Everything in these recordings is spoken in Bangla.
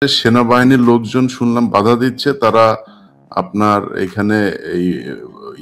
সেনাবাহিনীর লোকজন শুনলাম বাধা দিচ্ছে, তারা আপনার এখানে এই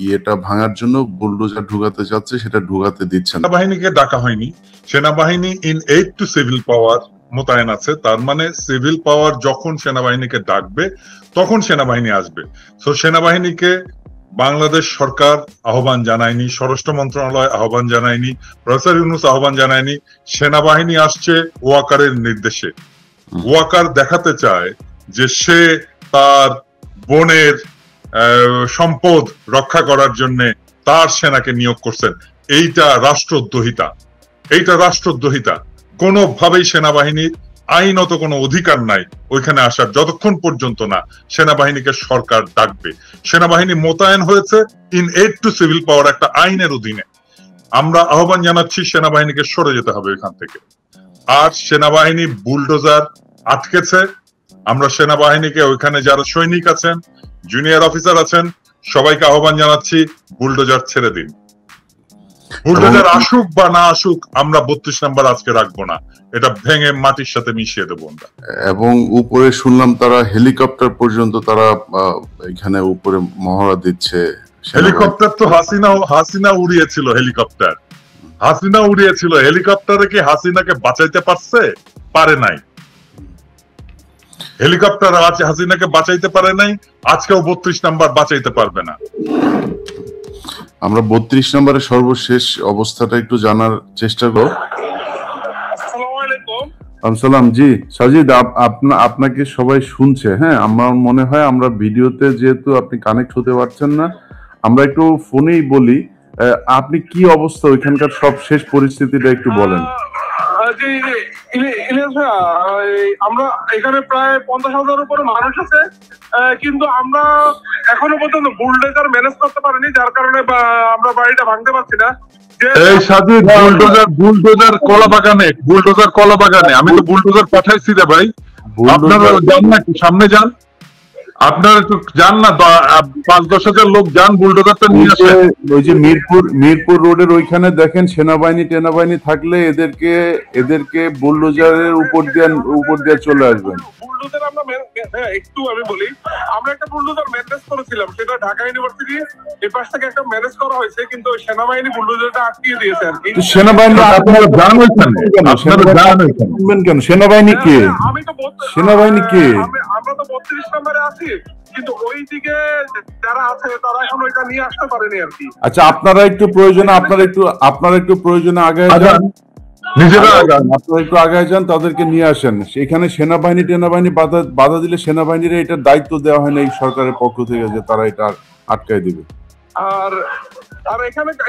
ইয়েটা ভাঙার জন্য বুলডোজার ঢুকাতে যাচ্ছে, সেটা ঢুকাতে দিচ্ছে না। সেনাবাহিনীকে ডাকা হয়নি। সেনাবাহিনী ইন এইড টু সিভিল পাওয়ার মোতায়েন আছে। তার মানে সিভিল পাওয়ার যখন সেনাবাহিনীকে ডাকবে তখন সেনাবাহিনী আসবে। তো সেনাবাহিনীকে বাংলাদেশ সরকার আহ্বান জানায়নি, স্বরাষ্ট্র মন্ত্রণালয় আহ্বান জানায়নি, প্রফেসর ইউনূস আহ্বান জানায়নি। সেনাবাহিনী আসছে ওয়াকারের নির্দেশে। ওয়াকার দেখাতে চায় যে সে তার বোনের সম্পদ রক্ষা করার জন্য তার সেনাকে নিয়োগ করছেন। এইটা রাষ্ট্রদ্রোহিতা। কোনোভাবেই সেনাবাহিনীর আইনত কোনো অধিকার নাই ওইখানে আসার, যতক্ষণ পর্যন্ত না সেনাবাহিনীকে সরকার ডাকবে। সেনাবাহিনী মোতায়েন হয়েছে ইন এইড টু সিভিল পাওয়ার একটা আইনের অধীনে। আমরা আহ্বান জানাচ্ছি সেনাবাহিনীকে সরে যেতে হবে এখান থেকে। আর সেনাবাহিনী বুলডোজার আটকেছে। আমরা সেনাবাহিনীকে ওইখানে যারা সৈনিক আছেন, জুনিয়র অফিসার আছেন, সবাইকে আহ্বান জানাচ্ছি বুলডোজার ছেড়ে দিন। বুলডোজার আসুক বা না আসুক, আমরা 32 নাম্বার আজকে রাখবো না, এটা ভেঙে মাটির সাথে মিশিয়ে দেবো আমরা। এবং উপরে শুনলাম তারা হেলিকপ্টার পর্যন্ত তারা এখানে উপরে মহড়া দিচ্ছে। হেলিকপ্টার তো হাসিনা উড়িয়েছিল। হেলিকপ্টারে কি হাসিনাকে বাঁচাইতে পারছে? পারে নাই। হেলিকপ্টার আছে হাসিনাকে বাঁচাইতে পারে নাই, আজকেও 32 নাম্বার বাঁচাইতে পারবে না। আমরা 32 নম্বরের সর্বশেষ অবস্থাটা একটু জানার চেষ্টা করব। আসসালাম। জি সাজিদ, আপনাকে সবাই শুনছে। হ্যাঁ, আমার মনে হয় আমরা ভিডিওতে যেহেতু আপনি কানেক্ট হতে পারছেন না, আমরা একটু ফোনেই বলি। আপনি কি অবস্থা ওইখানকার সব শেষ পরিস্থিতিটা একটু বলেন। আমরা এখানে প্রায় 50,000 উপরে মানুষ আছে, কিন্তু আমরা এখনো পর্যন্ত বুলডোজার ম্যানেজ করতে পারিনি, যার কারণে আমরা বাড়িটা ভাঙতে পারছি না। বুলডোজার কলা বাগানে আমি তো বুলডোজার পাঠাইছি রে ভাই। আপনারা যান না, সামনে যান, আপনারা একটু যান না, 5-10 হাজার লোক যান, বুলডোজারটা নিয়ে আসে। ওই যে মিরপুর রোডের ওইখানে দেখেন সেনাবাহিনী থাকলে এদেরকে বুলডোজারের উপর দিয়ে চলে আসবেন। একটু আমি বলি, আমরা একটা বুলডোজার ম্যানেজ করেছিলাম, সেটা ঢাকা ইউনিভার্সিটি এর পাশ থেকে একটা ম্যানেজ করা হয়েছে, কিন্তু সেনাবাহিনী বুলডোজারটা আটকিয়ে দিয়েছে আর কি। সেনাবাহিনী কেন? সেনাবাহিনী কে? আমরা তো 32 নম্বরে আছি, কিন্তু ওইদিকে যারা আছে তারা এখন ওইটা নিয়ে আসতে পারেনি আর কি। আচ্ছা, আপনারা একটু প্রয়োজনে আগে যান, আপনারা একটু আগায় যান, তাদেরকে নিয়ে আসেন। এখানে সেনাবাহিনী বাধা দিলে সেনাবাহিনীর এটার দায়িত্ব দেওয়া হয় না এই সরকারের পক্ষ থেকে যে তারা এটা আটকায় দিবে। আর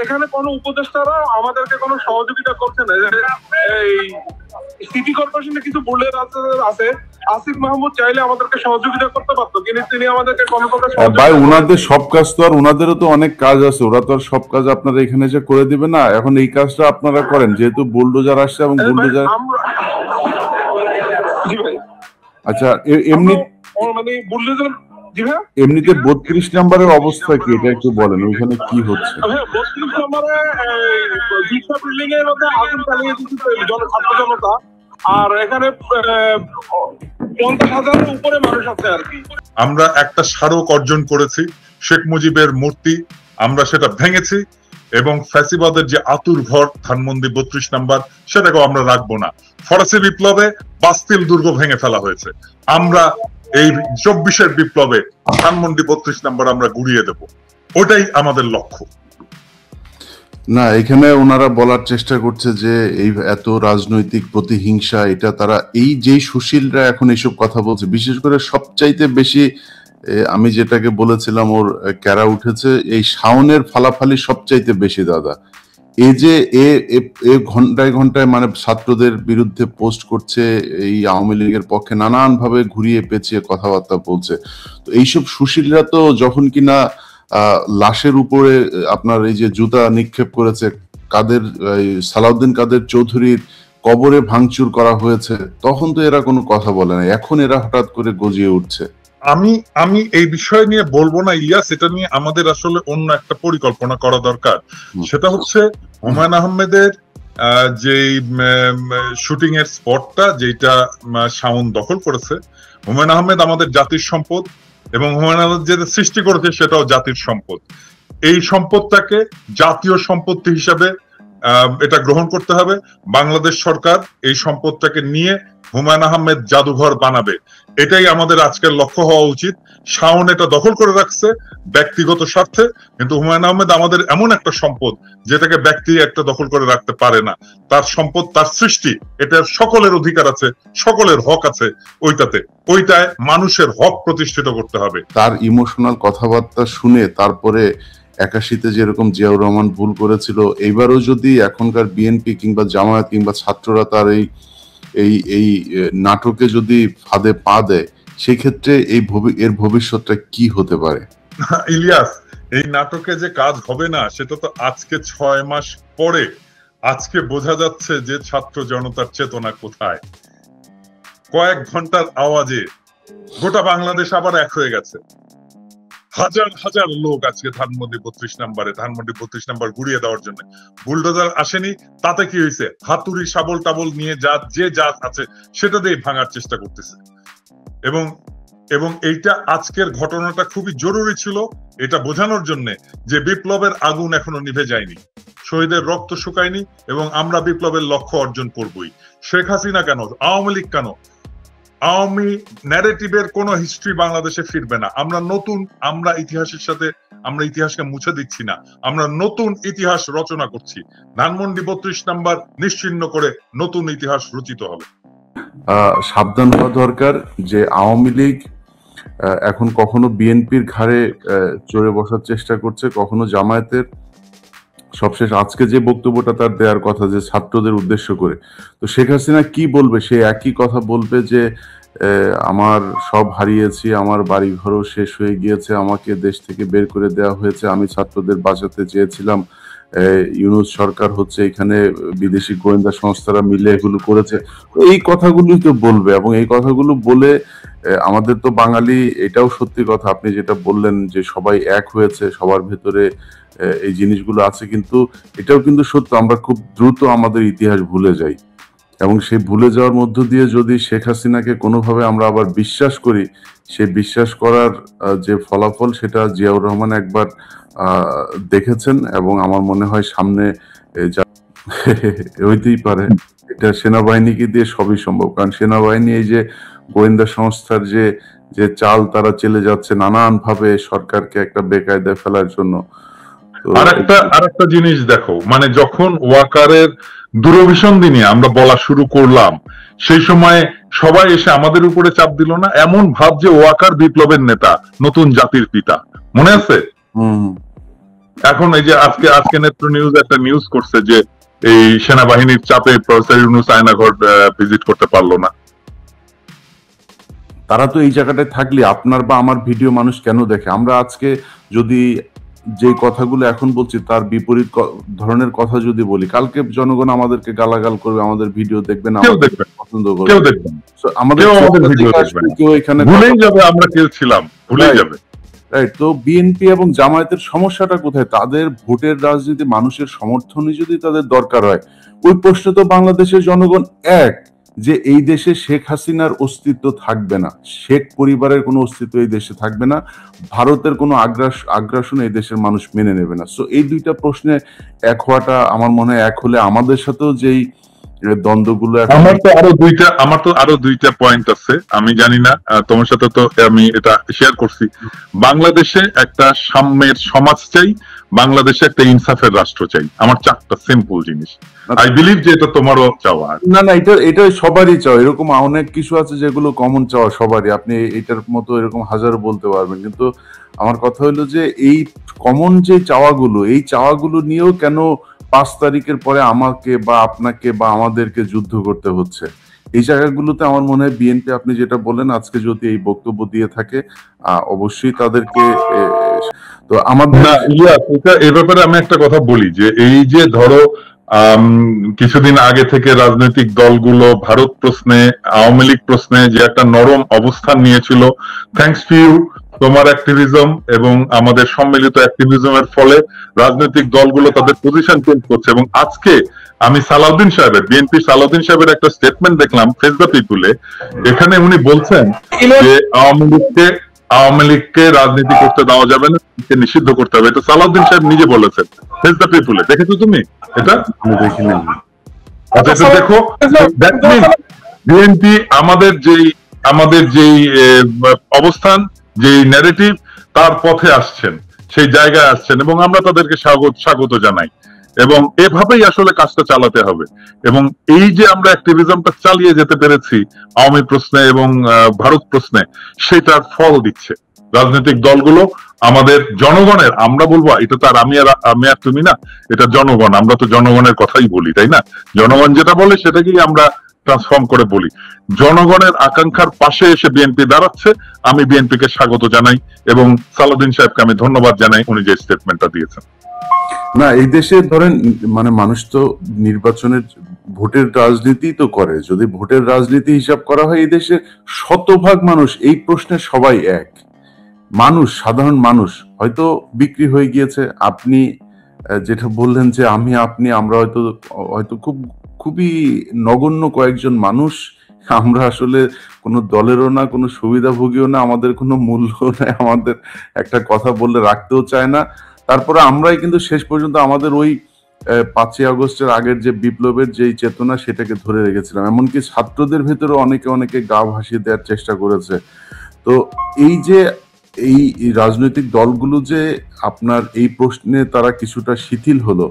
এখানে কোনো উপদেষ্টারা আমাদেরকে কোনো সহযোগিতা করছে না। এই সিটি কর্পোরেশনে কিছু বুলের আছে, আসিফ মাহমুদ চাইলে আমাদেরকে সহযোগিতা করতে পারতো, কিন্তু তিনি আমাদেরকে কোনো প্রকার ভাই, ওনাদের সব কাজ তো আর, ওনাদেরও তো অনেক কাজ আছে, ওরা তো আর সব কাজ আপনারা এখানে যে করে দিবে না। এখন এই কাজটা আপনারা করেন, যেহেতু বুলডোজার আসছে এবং বুলডোজার। আচ্ছা, এমনিতে 32 নম্বরের অবস্থা কি, এটা একটু বলেন, ওইখানে কি হচ্ছে? 32 নম্বরে বিল্ডিং এর মধ্যে আগুন চালিয়ে দিচ্ছে জনতা, আর এখানে 50,000 উপরে মানুষ আছে আর কি। আমরা একটা স্মারক অর্জন করেছি, শেখ মুজিবের মূর্তি, আমরা সেটা ভেঙেছি, এবং ফ্যাসিবাদের যে আতুর ঘর ধানমন্ডি 32 নাম্বার, সেটাকেও আমরা রাখবো না। ফরাসি বিপ্লবে বাস্তিল দুর্গ ভেঙে ফেলা হয়েছে, আমরা এই 24-এর বিপ্লবে ধানমন্ডি 32 নাম্বার আমরা গুড়িয়ে দেব, ওটাই আমাদের লক্ষ্য। না, এখানে ওনারা বলার চেষ্টা করছে যে এই এত রাজনৈতিক প্রতিহিংসা, এটা তারা এই যে সুশীলরা এখন এইসব কথা বলছে, বিশেষ করে সবচাইতে বেশি আমি যেটাকে বলেছিলাম ওর ক্যারা উঠেছে, এই শাওনের ফালাফালি সবচাইতে বেশি দাদা। এই যে ঘন্টায় মানে ছাত্রদের বিরুদ্ধে পোস্ট করছে, এই আওয়ামী লীগের পক্ষে নানান ভাবে ঘুরিয়ে পেঁচিয়ে কথাবার্তা বলছে। তো এইসব সুশীলরা তো যখন কিনা লাশের উপরে আপনার এই যে জুতা নিক্ষেপ করেছে, সালাউদ্দিন কাদের চৌধুরীর কবরে ভাঙচুর করা হয়েছে, তখন তো এরা কোনো কথা বলে না, এখন এরা হঠাৎ করে গজিয়ে উঠছে। আমি এই বিষয় নিয়ে বলবো না ইলিয়াস, এটা নিয়ে আমাদের আসলে অন্য একটা পরিকল্পনা করা দরকার। সেটা হচ্ছে হুমায়ুন আহমেদের যে শুটিং এর স্পটটা যেটা শাওন দখল করেছে, হুমায়ুন আহমেদ আমাদের জাতির সম্পদ, এবং হুমায়ুন আহমেদ যেটা সৃষ্টি করেছে সেটাও জাতির সম্পদ। এই সম্পদটাকে জাতীয় সম্পত্তি হিসাবে এটা গ্রহণ করতে হবে। বাংলাদেশ সরকার এই সম্পদটাকে নিয়ে হুমায়ুন আহমেদ জাদুঘর বানাবে, এটাই আমাদের আজকের লক্ষ্য হওয়া উচিত। শাওন এটা দখল করে রাখছে ব্যক্তিগত স্বার্থে, কিন্তু হুমায়ুন আহমেদ আমাদের এমন একটা সম্পদ যেটাকে ব্যক্তি একটা দখল করে রাখতে পারে না। তার সম্পদ, তার সৃষ্টি, এটার সকলের অধিকার আছে, সকলের হক আছে ওইটায় মানুষের হক প্রতিষ্ঠিত করতে হবে। তার ইমোশনাল কথাবার্তা শুনে তারপরে 81-তে যেরকম জিয়াউর রহমান ভুল করেছিল, এইবারও যদি এখনকার বিএনপি কিংবা জামায়াত কিংবা ছাত্ররা তার এই নাটকে যদি ফাঁদে পা দেয়, সেক্ষেত্রে এর ভবিষ্যৎটা কি হতে পারে? ইলিয়াস, এই নাটকে যে কাজ হবে না সেটা তো আজকে 6 মাস পরে আজকে বোঝা যাচ্ছে যে ছাত্র জনতার চেতনা কোথায়। কয়েক ঘন্টার আওয়াজে গোটা বাংলাদেশ আবার এক হয়ে গেছে। হাজার হাজার লোক আজকে ধানমন্ডি 32 নাম্বার ঘুরিয়ে দেওয়ার জন্য। বুলডোজার আসেনি, তাতে কি হয়েছে? হাতুড়ি, শাবল টাবল নিয়ে যা আছে সেটা দিয়ে ভাঙার চেষ্টা করতেছে। এবং এইটা আজকের ঘটনাটা খুবই জরুরি ছিল, এটা বোঝানোর জন্য যে বিপ্লবের আগুন এখনো নিভে যায়নি, শহীদের রক্ত শুকায়নি, এবং আমরা বিপ্লবের লক্ষ্য অর্জন করবই। শেখ হাসিনা কেন, আওয়ামী লীগ কেন, আওয়ামী ন্যারেটিভের কোন হিস্ট্রি বাংলাদেশে ফিরবে না। আমরা ইতিহাসের সাথে আমরা ইতিহাসকে মুছে দিচ্ছি না, আমরা নতুন ইতিহাস রচনা করছি। ধানমন্ডি 32 নাম্বার নিশ্চিহ্ন করে নতুন ইতিহাস রচিত হবে। সাবধান হওয়া দরকার যে আওয়ামী লীগ এখন কখনো বিএনপির ঘাড়ে চড়ে বসার চেষ্টা করছে, কখনো জামায়াতের। সবশেষ আজকে যে বক্তব্যটা তার দেওয়ার কথা যে ছাত্রদের উদ্দেশ্য করে, তো শেখ হাসিনা কি বলবে? সে একই কথা বলবে যে আমার সব হারিয়েছি, আমার বাড়ি ঘরও শেষ হয়ে গিয়েছে, আমাকে দেশ থেকে বের করে দেওয়া হয়েছে, আমি ছাত্রদের বাঁচাতে চেয়েছিলাম, ইউনূস সরকার হচ্ছে এখানে বিদেশি গোয়েন্দা সংস্থারা মিলে এগুলো করেছে। এই কথাগুলোই তো বলবে, এবং এই কথাগুলো বলে আমাদের তো বাঙালি, এটাও সত্যি কথা আপনি যেটা বললেন যে সবাই এক হয়েছে, সবার ভেতরে এই জিনিসগুলো আছে, কিন্তু এটাও কিন্তু সত্য আমরা খুব দ্রুত আমাদের ইতিহাস ভুলে যাই, এবং সেই ভুলে যাওয়ার মধ্য দিয়ে যদি শেখ হাসিনাকে কোনোভাবে আমরা আবার বিশ্বাস করি, সেই বিশ্বাস করার যে ফলাফল সেটা জিয়াউর রহমান একবার দেখেছেন, এবং আমার মনে হয় সামনে হইতেই পারে। এটা সেনাবাহিনীকে দিয়ে সবই সম্ভব, কারণ সেনাবাহিনী এই যে গোয়েন্দা সংস্থার যে চাল তারা চলে যাচ্ছে নানান ভাবে সরকারকে একটা বেকায়দায় ফেলার জন্য। আরেকটা জিনিস দেখো, মানে যখন ওয়াকারের দূরভিসন্ধি নিয়ে আমরা বলা শুরু করলাম, সেই সময় সবাই এসে আমাদের উপরে চাপ দিল না? এমন ভাব যে ওয়াকার বিপ্লবের নেতা, নতুন জাতির পিতা, মনে আছে? এখন এই যে আজকে নেত্র নিউজ একটা নিউজ করছে যে এই সেনাবাহিনীর চাপে প্রফেসর ইউনূস আয়নাঘর ভিজিট করতে পারলো না। তারা তো এই জায়গাটায় থাকলে আপনার বা আমার ভিডিও মানুষ কেন দেখে? আমরা আজকে যদি যে কথাগুলো এখন বলছি তার বিপরীত ধরনের কথা যদি বলি, কালকে জনগণ আমাদেরকে গালাগাল করবে, আমাদের ভিডিও দেখবে না, পছন্দ করবে, আমাদের কেউ এখানে ভুলেই যাবে আমরা কেউ ছিলাম, ভুলেই যাবে। রাইট। তো বিএনপি এবং জামায়াতের সমস্যাটা কোথায়? তাদের ভোটের রাজনীতি, মানুষের সমর্থনই যদি তাদের দরকার হয়, ওই প্রশ্ন তো বাংলাদেশের জনগণ এক, যে এই দেশে শেখ হাসিনার অস্তিত্ব থাকবে না, শেখ পরিবারের কোনো অস্তিত্ব এই দেশে থাকবে না, ভারতের কোনো আগ্রাসন এই দেশের মানুষ মেনে নেবে না। সো এই দুইটা প্রশ্নে এক হওয়াটা আমার মনে হয়, এক হলে আমাদের সাথেও যেই দ্বন্দ্বগুলো, আমার তো আরো দুইটা পয়েন্ট আছে, আমি জানি না তোমার সাথে তো আমি এটা শেয়ার করছি। বাংলাদেশে একটা সাম্যের সমাজ চাই, বাংলাদেশে একটা ইনসাফের রাষ্ট্র চাই। আমার 4টা সিম্পল জিনিস, আই বিলিভ যে এটা তোমারও চাওয়া। না, এটা সবারই চাওয়া। এরকম অনেক কিছু আছে যেগুলো কমন চাওয়া সবারই, আপনি এটার মতো এরকম হাজারো বলতে পারবেন, কিন্তু আমার কথা হলো যে এই কমন যে চাওয়াগুলো, এই চাওয়াগুলো নিয়েও কেন 5 তারিখের পরে আমাকে বা আপনাকে বা আমাদেরকে যুদ্ধ করতে হচ্ছে? এই জায়গাগুলোতে আমার মনে হয় বিএনপি, আপনি যেটা বলেন, আজকে যদি এই বক্তব্য দিয়ে থাকে অবশ্যই তাদেরকে। তো আমাদের এ ব্যাপারে আমি একটা কথা বলি যে এই যে ধরো কিছুদিন আগে থেকে রাজনৈতিক দলগুলো ভারত প্রশ্নে, আওয়ামী লীগ প্রশ্নে যে একটা নরম অবস্থান নিয়েছিল, থ্যাঙ্কস টু ইউ, তোমার অ্যাক্টিভিজম এবং আমাদের সম্মিলিত অ্যাক্টিভিজমের ফলে রাজনৈতিক দলগুলো তাদের পজিশন চেঞ্জ করছে, এবং আজকে আমি সালাউদ্দিন সাহেবের, বিএনপি সালাউদ্দিন সাহেবের একটা স্টেটমেন্ট দেখলাম ফেস দ্য পিপুলে। এখানে উনি বলছেন যে আওয়ামী লীগকে রাজনীতি করতে দেওয়া যাবে না, নিষিদ্ধ করতে হবে। এটা সালাউদ্দিন সাহেব নিজে বলেছেন ফেস দ্য পিপুলে। দেখেছো তুমি এটা? আমি দেখিনি। আচ্ছা, এটা দেখো। দ্যাট মিনস বিএনপি আমাদের যেই অবস্থান, যেই ন্যারেটিভ, তার পথে আসছেন, সেই জায়গায় আসছেন, এবং আমরা তাদেরকে স্বাগত জানাই। এবং এভাবেই আসলে কাজটা চালাতে হবে। এবং এই যে আমরা অ্যাক্টিভিজমটা চালিয়ে যেতে পেরেছি আওয়ামী প্রশ্নে এবং ভারত প্রশ্নে, সেটার ফল দিচ্ছে রাজনৈতিক দলগুলো। আমাদের জনগণের, আমরা বলবো এটা তো আর আমি আর তুমি না, এটা জনগণ। আমরা তো জনগণের কথাই বলি, তাই না? জনগণ যেটা বলে সেটাকেই আমরা ট্রান্সফর্ম করে বলি। জনগণের আকাঙ্ক্ষার পাশে এসে বিএনপি দাঁড়াচ্ছে। আমি বিএনপিকে স্বাগত জানাই এবং সালাউদ্দিন সাহেবকে আমি ধন্যবাদ জানাই উনি যে স্টেটমেন্টটা দিয়েছেন। না, এই দেশে ধরেন মানে মানুষ তো নির্বাচনের ভোটের রাজনীতি তো করে। যদি ভোটের রাজনীতি হিসাব করা হয়, এই দেশে শতভাগ মানুষ এই প্রশ্নে সবাই এক। মানুষ, সাধারণ মানুষ হয়তো বিক্রি হয়ে গিয়েছে। আপনি যেটা বললেন যে আমরা হয়তো খুবই নগণ্য কয়েকজন মানুষ। আমরা আসলে কোনো দলেরও না, কোনো সুবিধাভোগীও না, আমাদের কোনো মূল্য নেই, আমাদের একটা কথা বললে রাখতেও চায় না। তারপরে আমরাই কিন্তু শেষ পর্যন্ত আমাদের ওই 5ই আগস্টের আগের যে বিপ্লবের যেই চেতনা, সেটাকে ধরে রেখেছিলাম। এমনকি ছাত্রদের ভেতরে অনেকে গা ভাসিয়ে দেওয়ার চেষ্টা করেছে। তো এই যে এই রাজনৈতিক দলগুলো যে আপনার এই প্রশ্নে তারা কিছুটা শিথিল হলো,